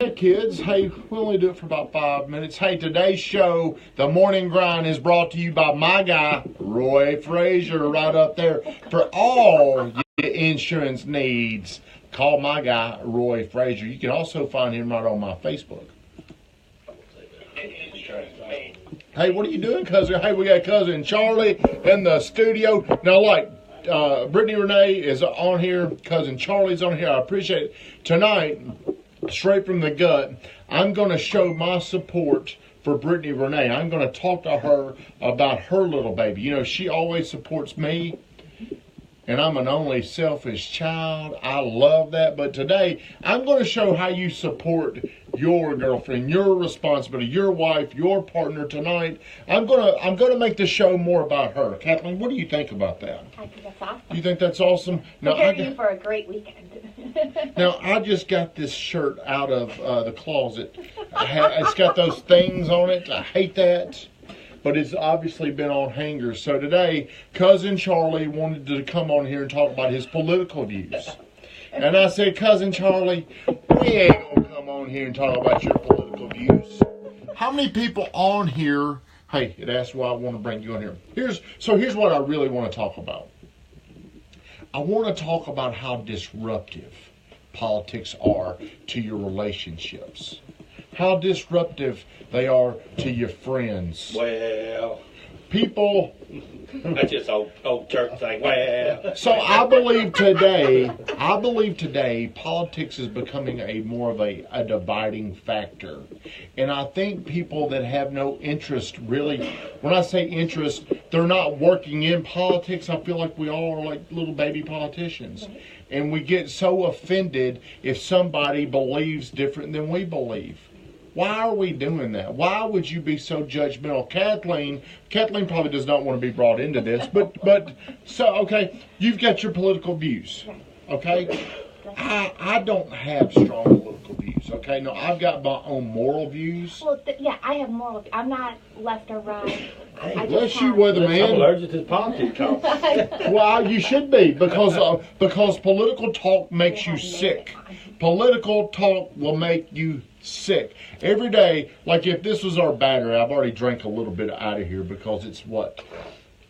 Hey kids, hey, we only do it for about 5 minutes. Hey, today's show, The Morning Grind, is brought to you by my guy, Roy Frazier, right up there. For all your insurance needs, call my guy, Roy Frazier. You can also find him right on my Facebook. Hey, what are you doing, cousin? Hey, we got cousin Charlie in the studio. Now, Brittany Renee is on here. Cousin Charlie's on here. I appreciate it. Tonight, straight from the gut, I'm going to show my support for Brittany Renee. I'm going to talk to her about her little baby. You know, she always supports me, and I'm an only selfish child. I love that. But today, I'm going to show how you support your girlfriend, your responsibility, your wife, your partner tonight. I'm gonna make the show more about her. Kathleen, what do you think about that? I think that's awesome. You think that's awesome? Now, Preparing you for a great weekend. Now, I just got this shirt out of the closet. It's got those things on it. I hate that. But it's obviously been on hangers. So today, Cousin Charlie wanted to come on here and talk about his political views. And I said, Cousin Charlie, we ain't going to come on here and talk about your political views. How many people on here, hey, that's why I want to bring you on here. Here's what I really want to talk about. I want to talk about how disruptive politics are to your relationships. How disruptive they are to your friends. Well, people. that's just old church thing. Well, So I believe today politics is becoming more of a dividing factor. And I think people that have no interest really, when I say interest, they're not working in politics. I feel like we all are like little baby politicians. And we get so offended if somebody believes different than we believe. Why are we doing that? Why would you be so judgmental? Kathleen probably does not want to be brought into this, but okay, you've got your political views, okay? I don't have strong political views, okay? No, I've got my own moral views. Well, yeah, I have moral. I'm not left or right. Bless you, weatherman. I'm allergic to politics talk. Well, you should be, because political talk makes you sick. Political talk will make you sick. Every day, like if this was our battery, I've already drank a little bit out of here because it's what?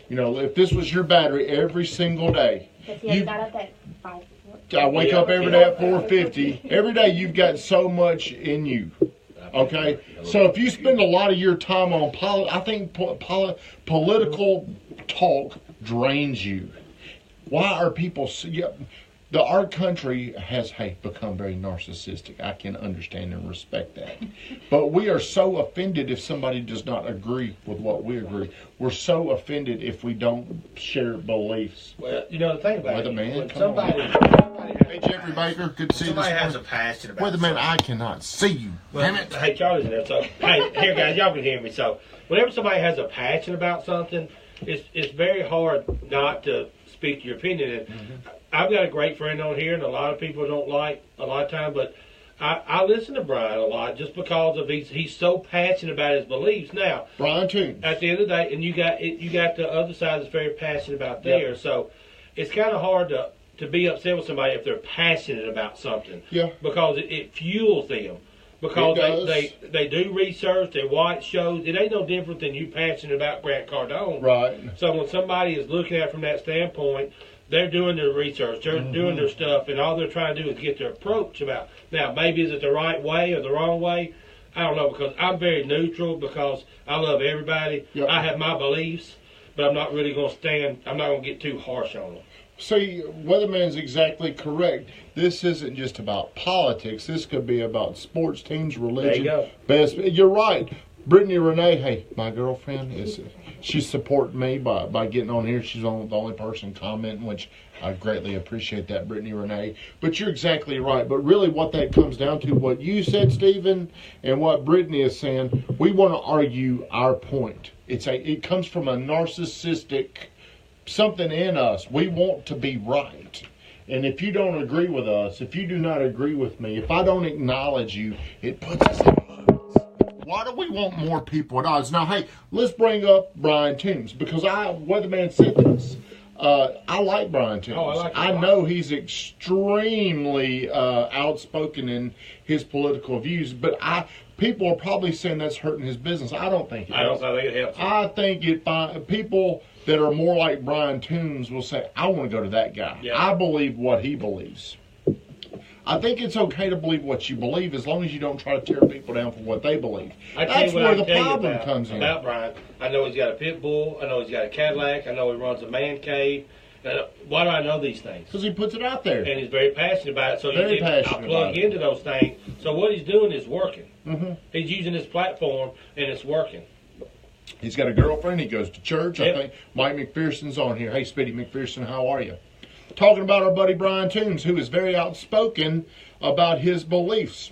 You know, if this was your battery every single day. You got up at 5. I wake up every day at 4:50. Every day you've got so much in you. Okay? So if you spend a lot of your time on I think political talk drains you. Why are people... Our country has become very narcissistic. I can understand and respect that. But we are so offended if somebody does not agree with what we agree. We're so offended if we don't share beliefs. Well, you know the thing about Weatherman, it. somebody hey, Jeffrey Baker, good to see you. Somebody has a passion about Weatherman, I cannot see you. Well, damn it. Hey, Charlie's in there. So, hey, here, guys, y'all can hear me. So, whenever somebody has a passion about something, it's very hard not to speak your opinion. And I've got a great friend on here, and a lot of people don't like a lot of time, but I listen to Brian a lot just because of he's so passionate about his beliefs. Now, Brian too. At the end of the day, and you got the other side that's very passionate about theirs. Yep. So it's kind of hard to be upset with somebody if they're passionate about something. Yeah. Because it fuels them. Because they do research, they watch shows. It ain't no different than you passionate about Grant Cardone. Right. So when somebody is looking at it from that standpoint, they're doing their research, they're doing their stuff, and all they're trying to do is get their approach about. Now, maybe is it the right way or the wrong way? I don't know, because I'm very neutral because I love everybody. Yep. I have my beliefs, but I'm not really going to I'm not going to get too harsh on them. See, Weatherman's exactly correct. This isn't just about politics. This could be about sports teams, religion. There you go. You're right. Brittany Renee, hey, my girlfriend, she's supporting me by getting on here. She's the only person commenting, which I greatly appreciate that, Brittany Renee. But you're exactly right. But really what that comes down to, what you said, Stephen, and what Brittany is saying, we want to argue our point. It comes from a narcissistic something in us. We want to be right. And if you don't agree with us, if you do not agree with me, if I don't acknowledge you, it puts us at odds. Why do we want more people at odds? Now, hey, let's bring up Brian Toombs, because Weatherman said this. I like Brian Toombs. Oh, I like him a I lot. know he's extremely outspoken in his political views, but people are probably saying that's hurting his business. I don't think it I don't is. think it helps. I think people that are more like Brian Toombs will say, I want to go to that guy. Yeah. I believe what he believes. I think it's okay to believe what you believe as long as you don't try to tear people down for what they believe. I tell That's you what where I the tell you problem about, comes in. about Brian. I know he's got a pit bull. I know he's got a Cadillac. I know he runs a man cave. Why do I know these things? Because he puts it out there. And he's very passionate about it. So Very I passionate plug about it. into those things. So what he's doing is working. Mm-hmm. He's using his platform, and it's working. He's got a girlfriend. He goes to church. Yep. I think Mike McPherson's on here. Hey, Speedy McPherson, how are you? Talking about our buddy Brian Toombs, who is very outspoken about his beliefs.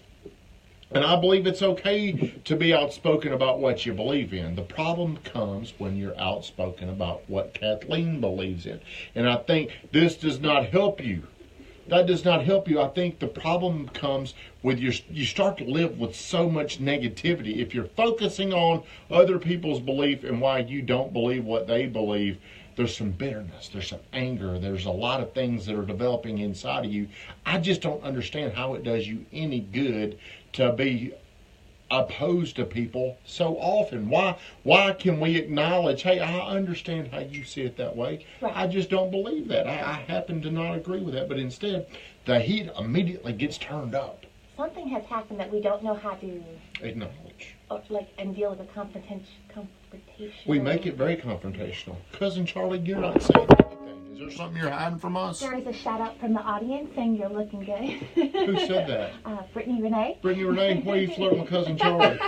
And I believe it's okay to be outspoken about what you believe in. The problem comes when you're outspoken about what Kathleen believes in. And I think this does not help you. That does not help you. I think the problem comes with you start to live with so much negativity. If you're focusing on other people's belief and why you don't believe what they believe, there's some bitterness, there's some anger, there's a lot of things that are developing inside of you. I just don't understand how it does you any good to be opposed to people so often. Why can we acknowledge, hey, I understand how you see it that way. Right. I just don't believe that. I happen to not agree with that. But instead, the heat immediately gets turned up. Something has happened that we don't know how to Acknowledge. and deal with a confrontation. We make it very confrontational. Cousin Charlie, you're not saying anything. Is there something you're hiding from us? There is a shout out from the audience saying you're looking good. Who said that? Brittany Renee. Brittany Renee, why are you flirting with Cousin Charlie?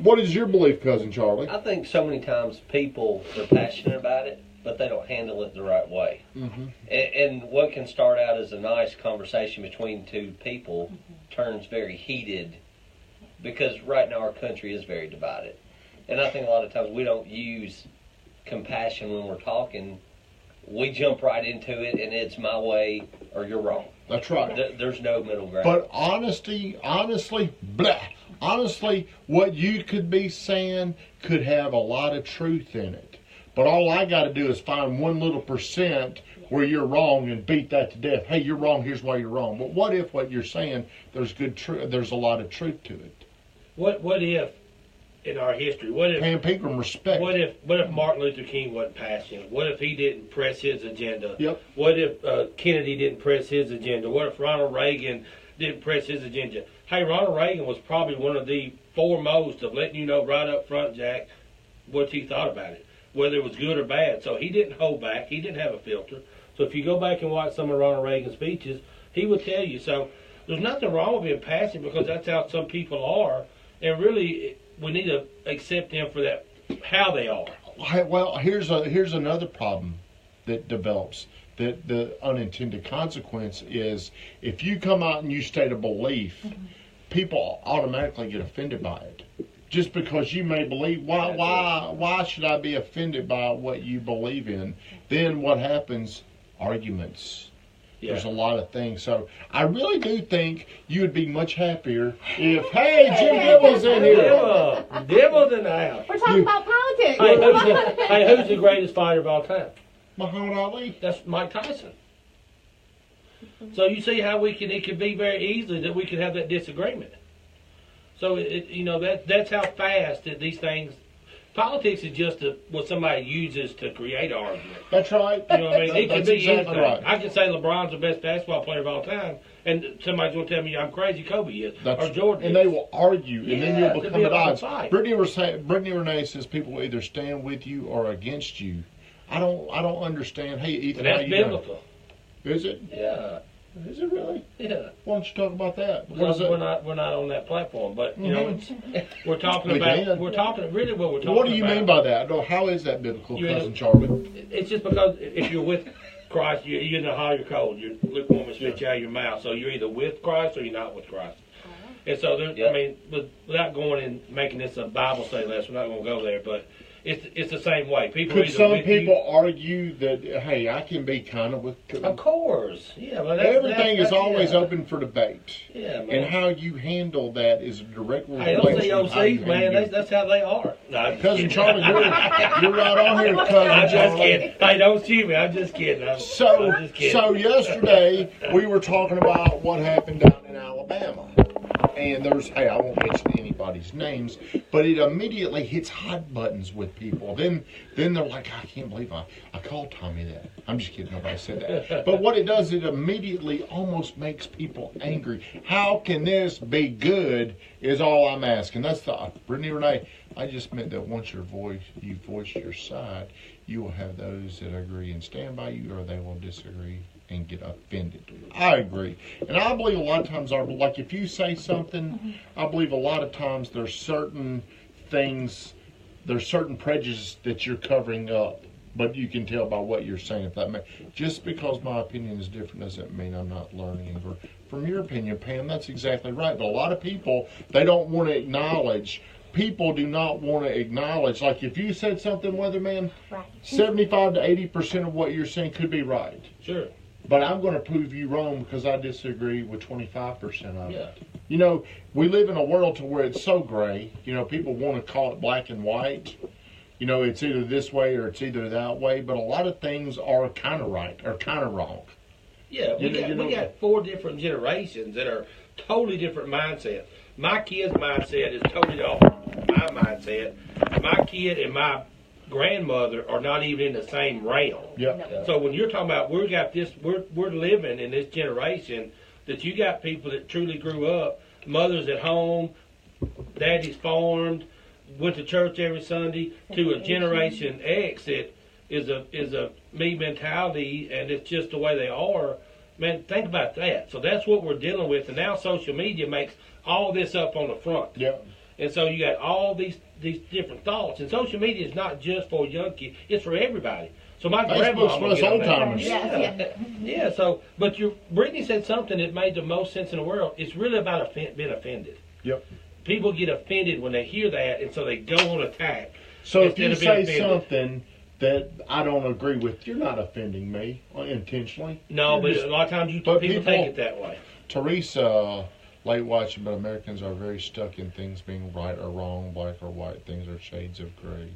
What is your belief, Cousin Charlie? I think so many times people are passionate about it, but they don't handle it the right way. Mm-hmm. And what can start out as a nice conversation between two people turns very heated because right now our country is very divided. And I think a lot of times we don't use compassion when we're talking. We jump right into it and it's my way or you're wrong. That's right. There's no middle ground. But honestly, what you could be saying could have a lot of truth in it. But all I got to do is find one little % where you're wrong and beat that to death. Hey, you're wrong. Here's why you're wrong. But what if what you're saying there's a lot of truth to it? What if in our history? What if Paying people respect. What if Martin Luther King wasn't passionate? What if he didn't press his agenda? Yep. What if Kennedy didn't press his agenda? What if Ronald Reagan didn't press his agenda? Hey, Ronald Reagan was probably one of the foremost of letting you know right up front, Jack, what he thought about it, whether it was good or bad. So he didn't hold back. He didn't have a filter. So if you go back and watch some of Ronald Reagan's speeches, he would tell you. So there's nothing wrong with being passionate because that's how some people are. And really, we need to accept them for that, how they are. Well, here's another problem that develops. That the unintended consequence is if you come out and you state a belief, people automatically get offended by it. Just because you may believe, why should I be offended by what you believe in? Then what happens? Arguments. Yeah. There's a lot of things. So I really do think you would be much happier if, hey, Jim Dibble's in here. Dibble's in the house. We're talking about politics. Who's the greatest fighter of all time? Muhammad Ali. That's Mike Tyson. So you see how it could be very easily that we could have that disagreement. So that's how fast that these things. Politics is just what somebody uses to create an argument. That's right. You know what I mean? It could That's be exactly anything. right. I could say LeBron's the best basketball player of all time, and somebody's going to tell me I'm crazy. Kobe is, or Jordan. And is. they will argue, and then Yeah, you'll it'll become be at a long odds. fight. Brittany Renee says people will either stand with you or against you. I don't understand. Hey, Ethan, And how that's you doing? biblical. Is it? Yeah, Is it really? yeah. Why don't you talk about that? What Because is it? we're not on that platform, but we're talking We about can. we're talking really what we're talking about. What do you mean by that? No, how is that biblical, You mean- Cousin Charlie? It's just because if you're with Christ, you're either hot or cold. You're lukewarm and spit you out of your mouth. So you're either with Christ or you're not with Christ. And so, I mean, without going and making this a Bible study lesson, we're not going to go there. But it's the same way. People Could either some with people argue that, hey, I can be kind of with... Of course, yeah. Well, Everything is always open for debate. Yeah, man. And how you handle that is a direct Hey, reflection those of how you COCs, man, handle it. that's how they are. No, I'm just Cousin kidding. Charlie, you're right on here, I'm Cousin just Charlie. kidding. Hey, don't shoot me. I'm just kidding. I'm just kidding. So yesterday we were talking about what happened down in Alabama. And I won't mention anybody's names, but it immediately hits hot buttons with people. Then they're like, I can't believe I called Tommy that. I'm just kidding, nobody said that. But what it does, it immediately almost makes people angry. How can this be good is all I'm asking. That's the Brittany Renee, I just meant that once you voice your side, you will have those that agree and stand by you, or they will disagree and get offended. I agree. And I believe a lot of times, like if you say something, I believe a lot of times there's certain things, there's certain prejudice that you're covering up, but you can tell by what you're saying. If that just because my opinion is different doesn't mean I'm not learning. From your opinion, Pam, that's exactly right. But a lot of people, they don't want to acknowledge. People do not want to acknowledge. Like if you said something, Weatherman, Right. 75 to 80% of what you're saying could be right. Sure. But I'm going to prove you wrong because I disagree with 25% of Yeah. it. You know, we live in a world to where it's so gray. You know, people want to call it black and white. You know, it's either this way or it's either that way. But a lot of things are kind of right or kind of wrong. Yeah, we got 4 different generations that are totally different mindsets. My kid's mindset is totally off my mindset. My kid and my grandmother are not even in the same realm. Yep. So when you're talking about we're living in this generation that you got people that truly grew up, mothers at home, daddies farmed, went to church every Sunday, to a generation X that is a me mentality, and it's just the way they are. Man, think about that. So that's what we're dealing with, and now social media makes all this up on the front. Yep. And so you got all these different thoughts. And social media is not just for young kids, it's for everybody. So my Facebook's for us old timers. Yeah, so, but Brittany said something that made the most sense in the world. It's really about being offended. Yep. People get offended when they hear that, and so they go on attack. So if you instead of being say offended. something that I don't agree with, you're not offending me intentionally. No, You're but just- a lot of times but people people- take it that way. Teresa, late watching, but Americans are very stuck in things being right or wrong, black or white. Things are shades of gray.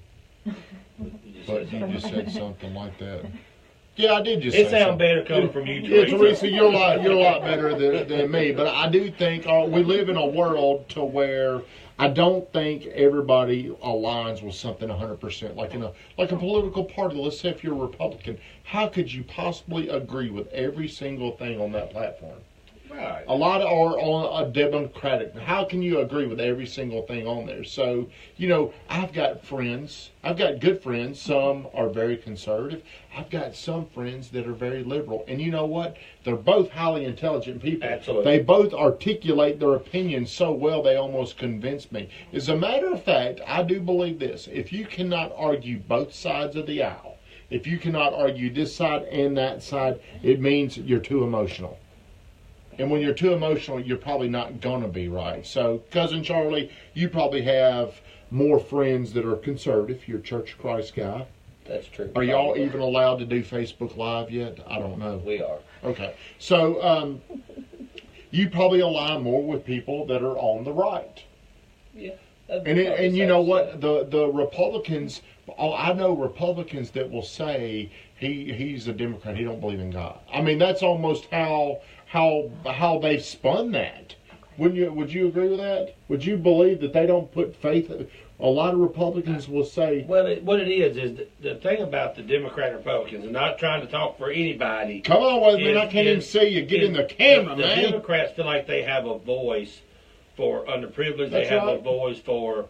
But you just said something like that. Yeah, I did just It say sounds something. better coming from you, Yeah, Teresa. Teresa, you're a lot better than me. But I do think we live in a world to where I don't think everybody aligns with something 100%. Like a political party. Let's say if you're a Republican, how could you possibly agree with every single thing on that platform? Right. A lot are on a Democratic. How can you agree with every single thing on there? So, you know, I've got friends. I've got good friends. Some are very conservative. I've got some friends that are very liberal. And you know what? They're both highly intelligent people. Absolutely. They both articulate their opinions so well they almost convince me. As a matter of fact, I do believe this. If you cannot argue both sides of the aisle, if you cannot argue this side and that side, it means you're too emotional. And when you're too emotional, you're probably not going to be right. So, Cousin Charlie, you probably have more friends that are conservative. You're a Church of Christ guy. That's true. Are y'all even allowed to do Facebook Live yet? I don't know. We are. Okay. So, you probably align more with people that are on the right. Yeah. And you know what? The Republicans, I know Republicans that will say he's a Democrat. He don't believe in God. I mean, that's almost how they've spun that. Would you agree with that? Would you believe that they don't put faith? A lot of Republicans will say. Well, what it is the thing about the Democrat and Republicans, and not trying to talk for anybody. Come on, Weatherman, I can't even see you. Get in the camera, the man. Democrats feel like they have a voice for underprivileged. That's they have right. a voice for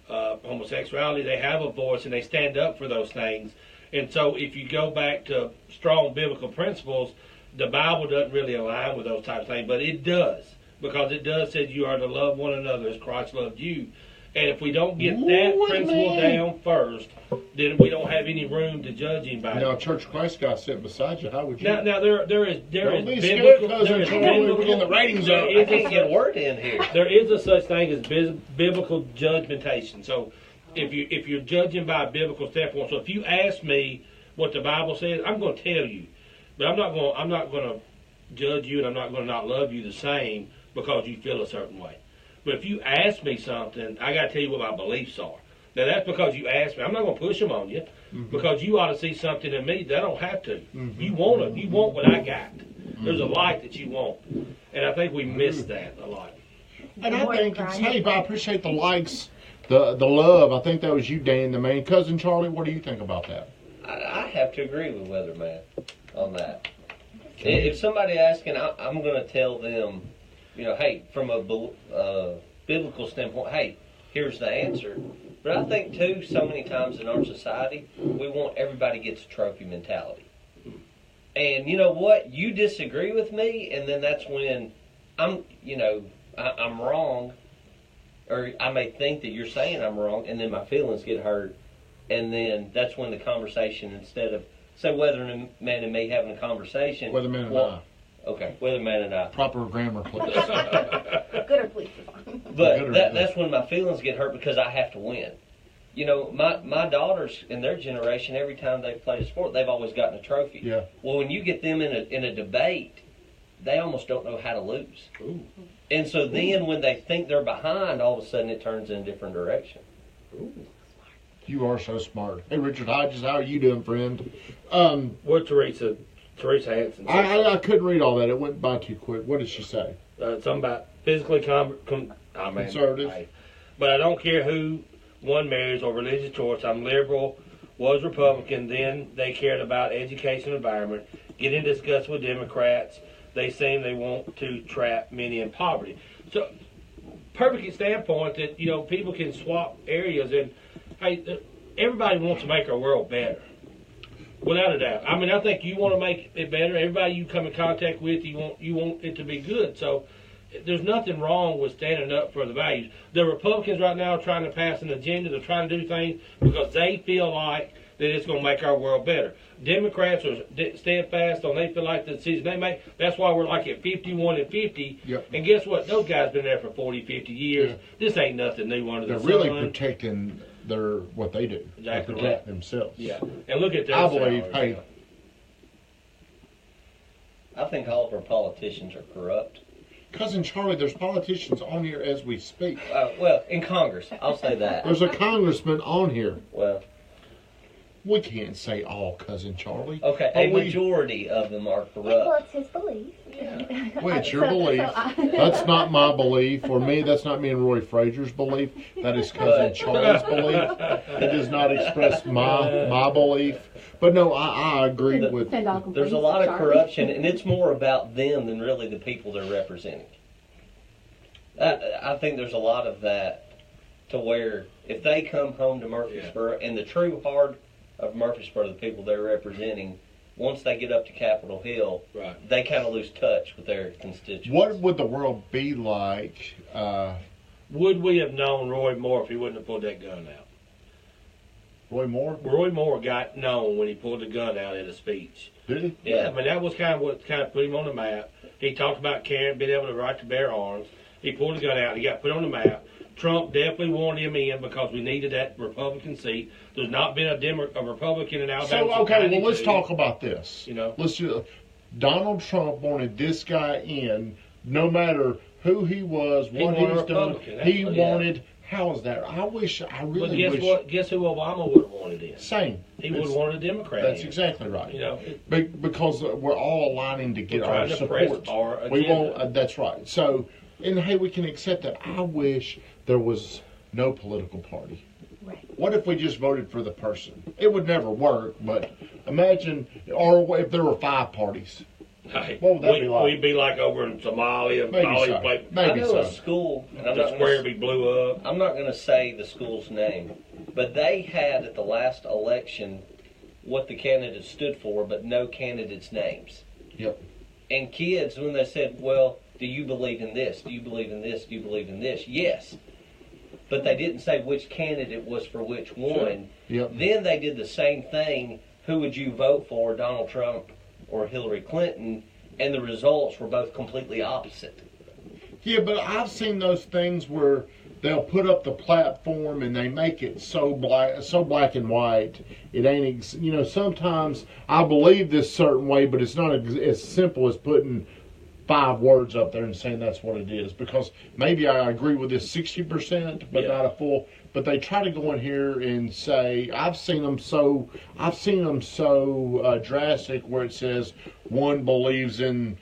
homosexuality. They have a voice, and they stand up for those things. And so if you go back to strong biblical principles, the Bible doesn't really align with those types of things, but it does. Because it does say you are to love one another as Christ loved you. And if we don't get that principle down first, then we don't have any room to judge anybody. Now, Church of Christ guy sitting beside you. How would you? Now there is Don't be biblical. scared, There is Cousin Charlie. We're biblical. getting the ratings up. There I is can't a get a such- word in here. There is a such thing as biblical judgmentation. So if you're judging by a biblical standpoint. So if you ask me what the Bible says, I'm going to tell you, but I'm not going to judge you, and I'm not going to not love you the same because you feel a certain way. But if you ask me something, I got to tell you what my beliefs are. Now that's because you asked me. I'm not going to push them on you because you ought to see something in me that I don't have to. You want what I got. There's a light that you want, and I think we miss that a lot. And I think, hey, I appreciate the likes, the love. I think that was you, Dan, the man. Cousin Charlie, what do you think about that? I have to agree with Weatherman on that. If somebody asking, I'm going to tell them, hey, from a biblical standpoint, hey, here's the answer. But I think, too, so many times in our society, we want everybody gets a trophy mentality. And you know what? You disagree with me, and then that's when I'm wrong, or I may think that you're saying I'm wrong, and then my feelings get hurt. And then that's when the conversation, instead of, say, Weatherman and me having a conversation. Weatherman and I. Okay, Weatherman and I. Proper grammar, please. Gooder, please. But that's when my feelings get hurt because I have to win. My daughters in their generation, every time they've played a sport, they've always gotten a trophy. Yeah. Well, when you get them in a debate, they almost don't know how to lose. Ooh. And so then when they think they're behind, all of a sudden it turns in a different direction. Ooh. You are so smart. Hey, Richard Hodges, how are you doing, friend? What Teresa Hansen said. I couldn't read all that. It went by too quick. What did she say? Something about physically conservative. But I don't care who one marries or religious choice. I'm liberal, was Republican, then they cared about education and environment, get in discuss with Democrats. They seem they want to trap many in poverty. So, perfect standpoint that, people can swap areas, and hey, everybody wants to make our world better. Without a doubt. I mean, I think you want to make it better. Everybody you come in contact with, you want it to be good. So there's nothing wrong with standing up for the values. The Republicans right now are trying to pass an agenda. They're trying to do things because they feel like that it's going to make our world better. Democrats are steadfast on they feel like the decision they make. That's why we're like at 51 and 50. Yep. And guess what? Those guys been there for 40, 50 years. Yeah. This ain't nothing new under the They're sun. really protecting what they do. Exactly They protect right. themselves. Yeah. And look at their I believe, salaries. hey, I think all of our politicians are corrupt. Cousin Charlie, there's politicians on here as we speak. Well, in Congress, I'll say that. There's a congressman on here. Well, We can't say all, Cousin Charlie. okay, But a majority of them are Well, corrupt. it's his belief. Well, it's your belief. That's not my belief. For me, that's not me and Roy Frazier's belief. That is Cousin Charlie's belief. It does not express my belief. But no, I agree with. There's a lot of corruption, and it's more about them than really the people they're representing. I think there's a lot of that to where if they come home to Murfreesboro, and the true heart of Murfreesboro, the people they're representing, once they get up to Capitol Hill, Right. they kind of lose touch with their constituents. What would the world be like? Would we have known Roy Moore if he wouldn't have pulled that gun out? Roy Moore? Roy Moore got known when he pulled the gun out at a speech. Did he? Yeah, I mean, that was kind of what kind of put him on the map. He talked about caring, being able to right to bear arms. He pulled the gun out. He got put on the map. Trump definitely wanted him in because we needed that Republican seat. There's not been a Republican in Alabama. So, okay, well, let's talk about this. You know, Let's do. Donald Trump wanted this guy in, no matter who he was, what he wanted was a doing. Republican, He that's what- wanted. How is that? I but really guess wish. what? Guess who Obama would have wanted in? Same. He would have wanted a Democrat. That's in. exactly right. You know, Because we're all aligning to get we're our trying to press support. our We agenda. won't. That's right. So, and hey, we can accept that. I wish there was no political party. Right. What if we just voted for the person? It would never work, but imagine, or if there were 5 parties. Hey, What would that be like? We'd be like over in Somalia. Maybe Mali, so. like, I Maybe know so. a school, and I'm the not square gonna, be blew up. I'm not going to say the school's name, but they had at the last election what the candidates stood for, but no candidates' names. Yep. And kids, when they said, well, do you believe in this? Do you believe in this? Do you believe in this? Yes. But they didn't say which candidate was for which one. Yep. Then they did the same thing. Who would you vote for, Donald Trump or Hillary Clinton? And the results were both completely opposite. Yeah, but I've seen those things where they'll put up the platform and they make it so black and white. It ain't, sometimes I believe this certain way, but it's not as simple as putting 5 words up there and saying that's what it is. Because maybe I agree with this 60%, but not a full. But they try to go in here and say, I've seen them so drastic where it says one believes in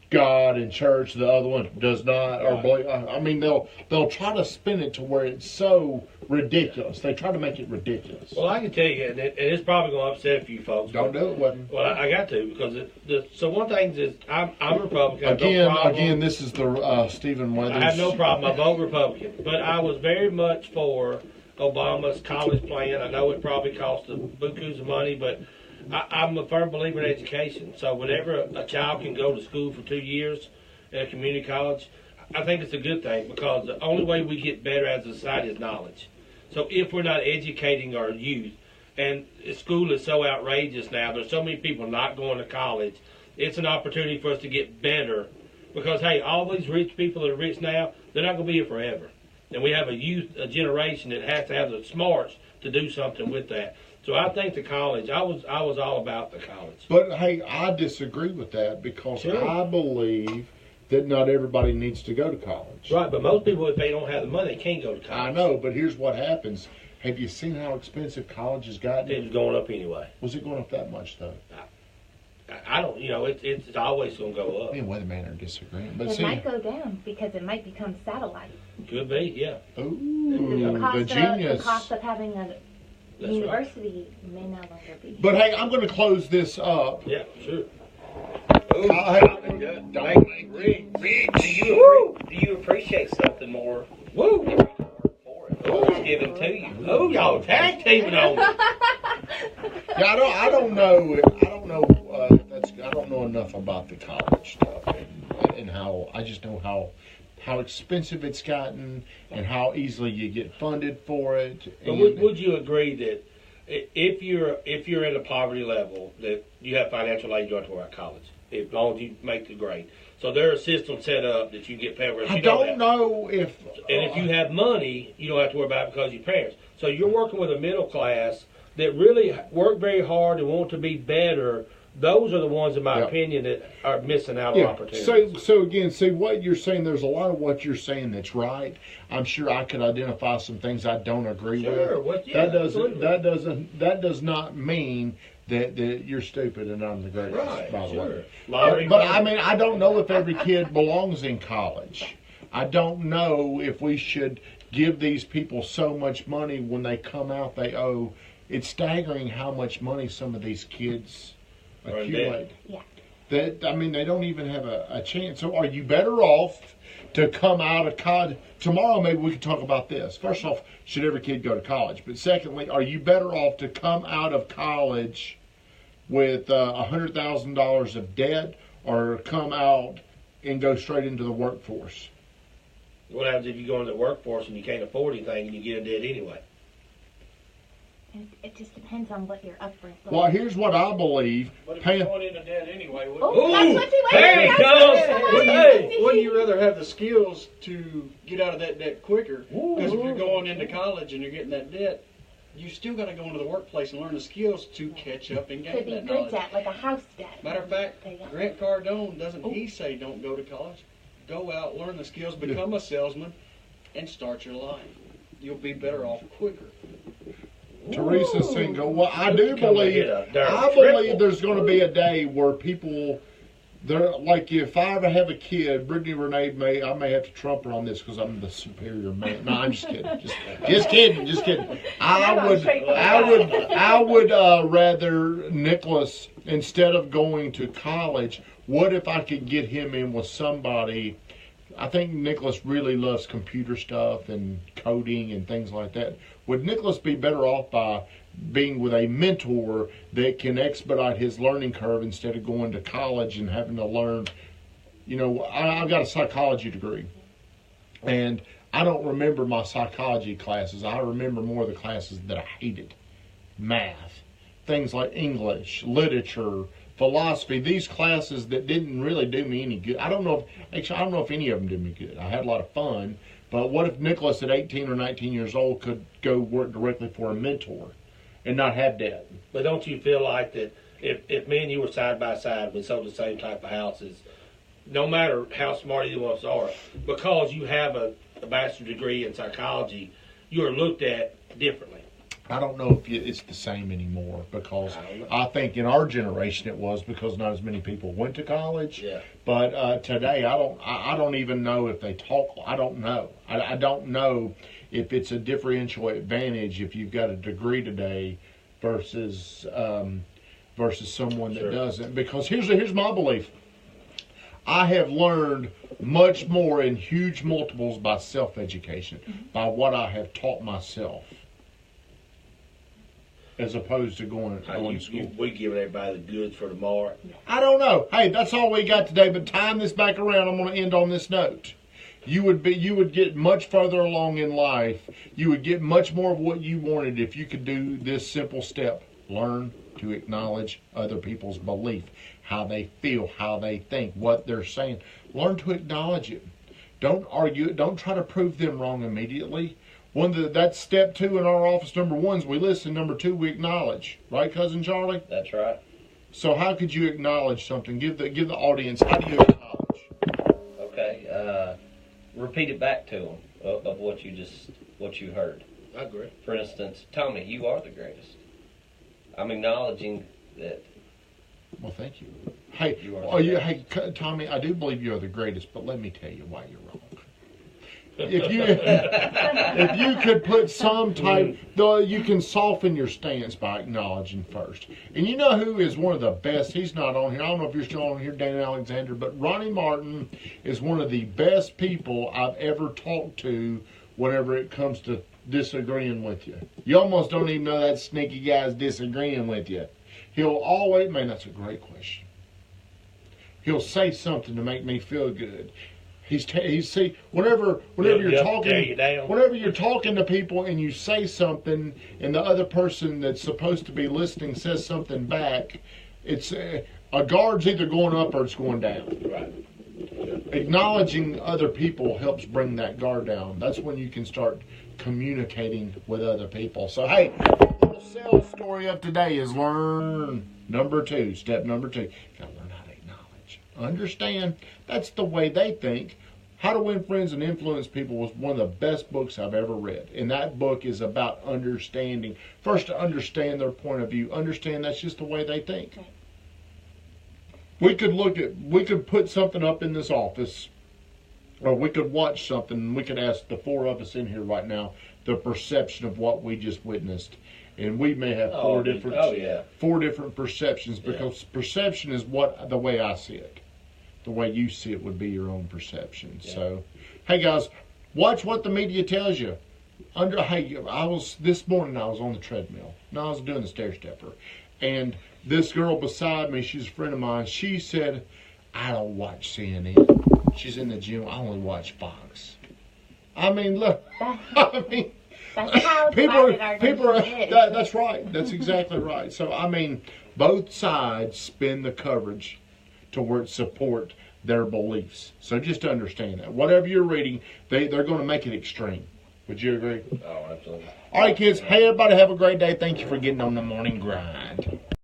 God and church, the other one does not, or believe. I mean, they'll try to spin it to where it's so ridiculous. They try to make it ridiculous. Well, I can tell you, and it's probably going to upset a few folks. Don't do it, Wedding. Well, I got to, because so one thing is I'm Republican. Again, this is the Stephen Weathers. I have no problem. I vote Republican, but I was very much for Obama's college plan. I know it probably cost bukus of money, but I'm a firm believer in education. So whenever a child can go to school for 2 years at a community college, I think it's a good thing, because the only way we get better as a society is knowledge. So if we're not educating our youth, and school is so outrageous now, there's so many people not going to college, it's an opportunity for us to get better. Because, hey, all these rich people that are rich now, they're not going to be here forever. And we have a generation that has to have the smarts to do something with that. So I think the college, I was all about the college. But hey, I disagree with that, because I believe that not everybody needs to go to college. Right, but most people, if they don't have the money, they can't go to college. I know, but here's what happens. Have you seen how expensive college has gotten? It's going up anyway. Was it going up that much, though? I don't, it's always going to go up. Me and Weatherman are disagreeing. But it might go down because it might become satellite. Could be, yeah. Ooh, the genius. The cost of having a university may no longer be. But hey, I'm going to close this up. Yeah, sure. Do you appreciate something more? Woo! It's given to you. Oh, y'all tag teaming on me. Yeah, I don't know. I don't know enough about the college stuff and how. I just know how expensive it's gotten and how easily you get funded for it. But would you agree that if you're at a poverty level, that you have financial aid, you don't have to worry about college, as long as you make the grade? So there are systems set up that you get paid for. I don't know if... And if you have money, you don't have to worry about it because of your parents. So you're working with a middle class that really work very hard and want to be better. Those are the ones, in my opinion, that are missing out on opportunities. So again, see what you're saying. There's a lot of what you're saying that's right. I'm sure I could identify some things I don't agree with. That does not mean that you're stupid and I'm the greatest. Right, by the way. But I mean, I don't know if every kid belongs in college. I don't know if we should give these people so much money when they come out. They owe. It's staggering how much money some of these kids accumulate. Yeah. That, I mean, they don't even have a chance. So are you better off to come out of college? Tomorrow maybe we can talk about this. First off, should every kid go to college? But secondly, are you better off to come out of college with $100,000 of debt, or come out and go straight into the workforce? What happens if you go into the workforce and you can't afford anything and you get in debt anyway? It just depends on what you're up for. Well, here's what I believe. But if you're going into debt anyway, that's what you There it goes. wouldn't you rather have the skills to get out of that debt quicker? Because if you're going into college and you're getting that debt, you still got to go into the workplace and learn the skills to catch up and gain that knowledge. Good debt, like a house debt. Matter of fact, Grant Cardone, doesn't he say don't go to college? Go out, learn the skills, become a salesman, and start your life. You'll be better off quicker. Teresa Single. Well, I believe there's going to be a day where people, they're like, if I ever have a kid, Brittany Renee I may have to trump her on this because I'm the superior man. No, I'm just kidding. Just kidding. I would rather Nicholas, instead of going to college, what if I could get him in with somebody? I think Nicholas really loves computer stuff and coding and things like that. Would Nicholas be better off by being with a mentor that can expedite his learning curve instead of going to college and having to learn? You know, I've got a psychology degree, and I don't remember my psychology classes. I remember more of the classes that I hated. Math, things like English, literature, philosophy, these classes that didn't really do me any good. I don't know if any of them did me good. I had a lot of fun, but what if Nicholas at 18 or 19 years old could go work directly for a mentor and not have debt? But don't you feel like that if me and you were side by side, we sold the same type of houses, no matter how smart either one of us are, because you have a bachelor's degree in psychology, you are looked at differently? I don't know if it's the same anymore, because I think in our generation it was, because not as many people went to college. Yeah. But today I don't even know if they talk. I don't know. I don't know if it's a differential advantage if you've got a degree today versus someone that doesn't. Because here's my belief. I have learned much more in huge multiples by self-education, by what I have taught myself, as opposed to going to school. We giving everybody the goods for tomorrow. I don't know. Hey, that's all we got today. But time this back around, I'm going to end on this note. You would get much further along in life. You would get much more of what you wanted if you could do this simple step: learn to acknowledge other people's belief, how they feel, how they think, what they're saying. Learn to acknowledge it. Don't argue it. Don't try to prove them wrong immediately. That's step 2 in our office. Number 1 is we listen. Number 2, we acknowledge. Right, Cousin Charlie? That's right. So how could you acknowledge something? Give the audience, how do you acknowledge? Okay. Repeat it back to them of what you heard. I agree. For instance, Tommy, you are the greatest. I'm acknowledging that. Well, thank you. Hey, hey, Tommy, I do believe you are the greatest, but let me tell you why you're wrong. If you could put some type, you can soften your stance by acknowledging first. And you know who is one of the best? He's not on here. I don't know if you're still on here, Dan Alexander, but Ronnie Martin is one of the best people I've ever talked to whenever it comes to disagreeing with you. You almost don't even know that sneaky guy's disagreeing with you. He'll always, man, that's a great question. He'll say something to make me feel good. Whenever you're talking to people and you say something and the other person that's supposed to be listening says something back, it's a guard's either going up or it's going down. Right. Acknowledging other people helps bring that guard down. That's when you can start communicating with other people. So hey, the little sales story of today is learn. Step number 2. Gotta learn how to acknowledge. Understand. That's the way they think. How to Win Friends and Influence People was one of the best books I've ever read. And that book is about understanding. First, to understand their point of view. Understand that's just the way they think. We could put something up in this office, or we could watch something, and we could ask the 4 of us in here right now the perception of what we just witnessed. And we may have 4 different perceptions, because perception is the way I see it. The way you see it would be your own perception. Yeah. So, hey guys, watch what the media tells you. This morning I was on the treadmill. No, I was doing the stair stepper. And this girl beside me, she's a friend of mine, she said, I don't watch CNN. She's in the gym. I only watch Fox. I mean, look. That's how people are. That's right. That's exactly right. So, I mean, both sides spin the coverage to support their beliefs. So just understand that. Whatever you're reading, they're going to make it extreme. Would you agree? Oh, absolutely. All right, kids. Hey, everybody, have a great day. Thank you for getting on the morning grind.